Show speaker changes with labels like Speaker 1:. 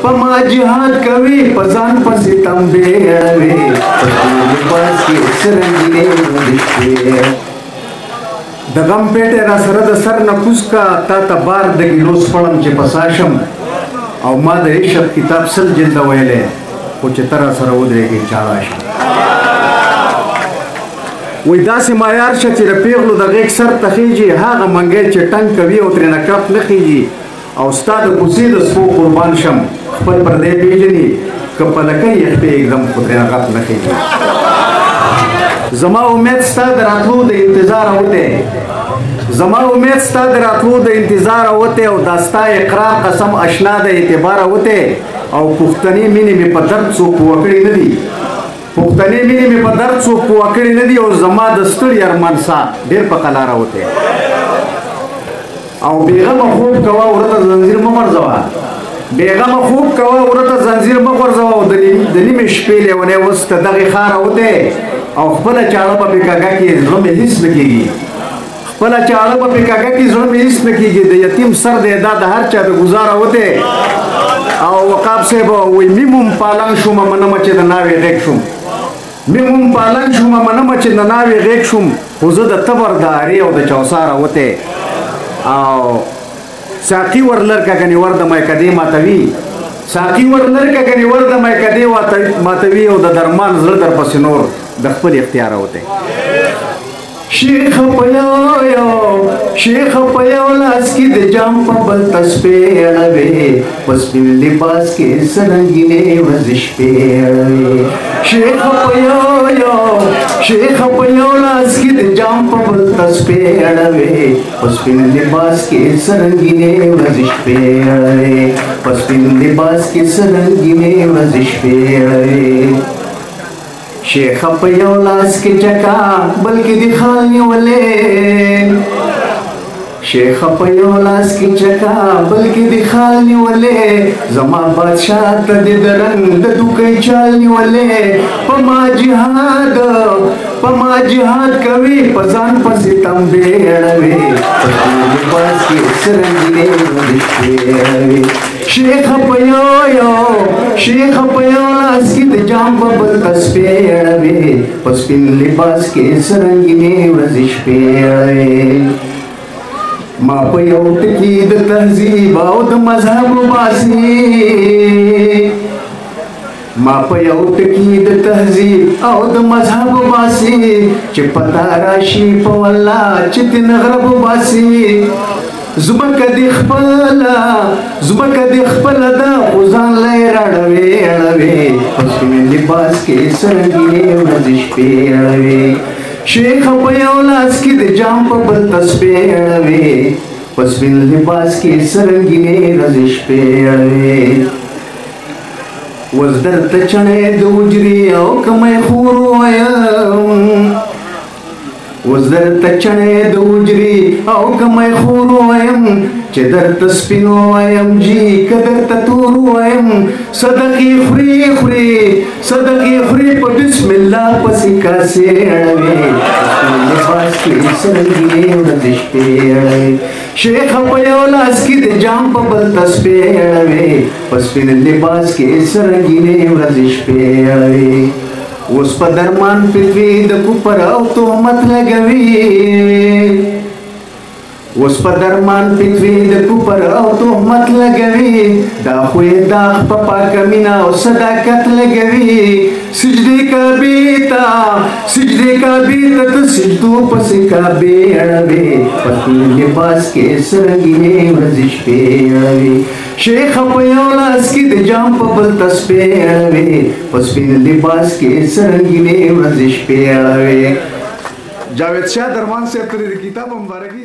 Speaker 1: پما جهاد کوي پزان پسې تمبې اړوي لباس کې سرنګینې ودشوي د غم پیټه را سره د سر نه کوز کا تا ته بار د ګیلوس پړم چې پساشم او ما د عشق کتاب سل جلد ویلې خو چې تر سره ودرېږي چاړه وای داسې معیار شه چې د پیغلو د غیږ سر ته خیږي هغه منګی چې ټنګ کوي او ترېنه کپ نه خیږي او ستا د کوڅې د سپو قربان شم خپل پردی پېژني که پلکی یې خپې اږدم خو ترېنه غپ نه خیږي زما امید ستا د راتلو د انتظار اوتی زما امید ستا د راتلو د انتظار اوتی او دا ستا اقرار قسم اشنا د اعتبار اوتی او پښتني مینې مې په درد څوک پوه کړي نه دي پښتني مینې مې په درد څوک پوه کړي نه دي او زما د ستړي ارمان سا ډېر په قلاره اوتی او بېغمه خوب کوه ورته زنځیر مه غورځوه بېغمه خوب کوه ورته زنځیر مه غورځوه او د نیمې شپې لیونی اوس ته دغې ښار اوتی او خپله چاړه په کاږه کې زړه مې هېڅ نه کېږي خپله چاړه په کاږه کې زړه مې هېڅ نه کېږي د یتیم سر دی دا د هر چا د ګزاره وتی او وقاف صاحب وایي میموم پالنګ شومه منمه چې د ناوې غیږ شوم میموم پالنګ شومه منمه چې د ناوې غیږ شوم خو زه د تبر د ارې او د چوساره وتی او ساقي ورلرکه ګنې ور د میکدې ماتوي ساقي ورلرکه ګنې ور د میکدې ماتوي او د درمان زړه در پسې نور د خپل اختیار اوتی شیخ په یو لاس کې د جام په بل تسبې اړوي په سپین لباس کې سرنګینې ورزش پې اړوي شیخ په یو لاس کې د جام په بل تسبې اړوي په سپین لباس کې سرنګینې ورزش پې اړوي په سپین لباس کې سرنګینې ورزش پې اړوي شیخ په یو لاس کې چکا بلکې د خال نیولې شیخ په یو لاس کې چکا بلکې د خال نیولې زما بادشاہ ته د رنګ د دوکۍ چال نیولې په ما جهاد کوي په ځان پسې تمبې اړوي په لباس کې سرنګینې ودشوي شیخ په یو لاس کې د جام په بل تسبې اړوي په سپین لباس کې سرنګینې ورزش پې اړوي ما په یو ټکي د تهذیب او د مذهب وباسي ما په یو ټکي د تهذیب او د مذهب وباسي چې پتا راشي په والله چې دې نغرب وباسي زبکه د خپل د غزان لای راړوي اړوي په سپین لباس کې سرنګینې ورزش پې اړوي شیخ په یو لاس کې د جام په بل تسبې اړوي په سپین لباس کې سرنګینې ورزش پې اړوي وز درته چڼې د وجري او کمی خور وایم وز درته چڼې د وجري او کمی خور وایم چې درته سپین وایم جی که درته تور وایم صدقې خوري په بسم الله پسې کاسې اړوي لباس کې سرنګینې ورزش پې اړوي شیخ په یو لاس کې د جام په بل تسبې اړوي په سپین لباس کې سرنګینې ورزش پې اړوي اوس په درمان پلوي د کفر او تهمت لګوي اوس په درمان پلوي د کفر او تهمت لګوي دا خو یې داغ په پاکه مینه او صداقت لګوي سجدې کعبې ته ته سجدو پسې کعبې اړوي په سپین لباس کې سرنګینې ورزش پې اړوي شیخ په یو لاس کې د جام په بل تسبې اړوي په سپین لباس کې سرنګینې ورزش پې اړوي جاوید شاه درمان صاحب ته د کتاب مبارکي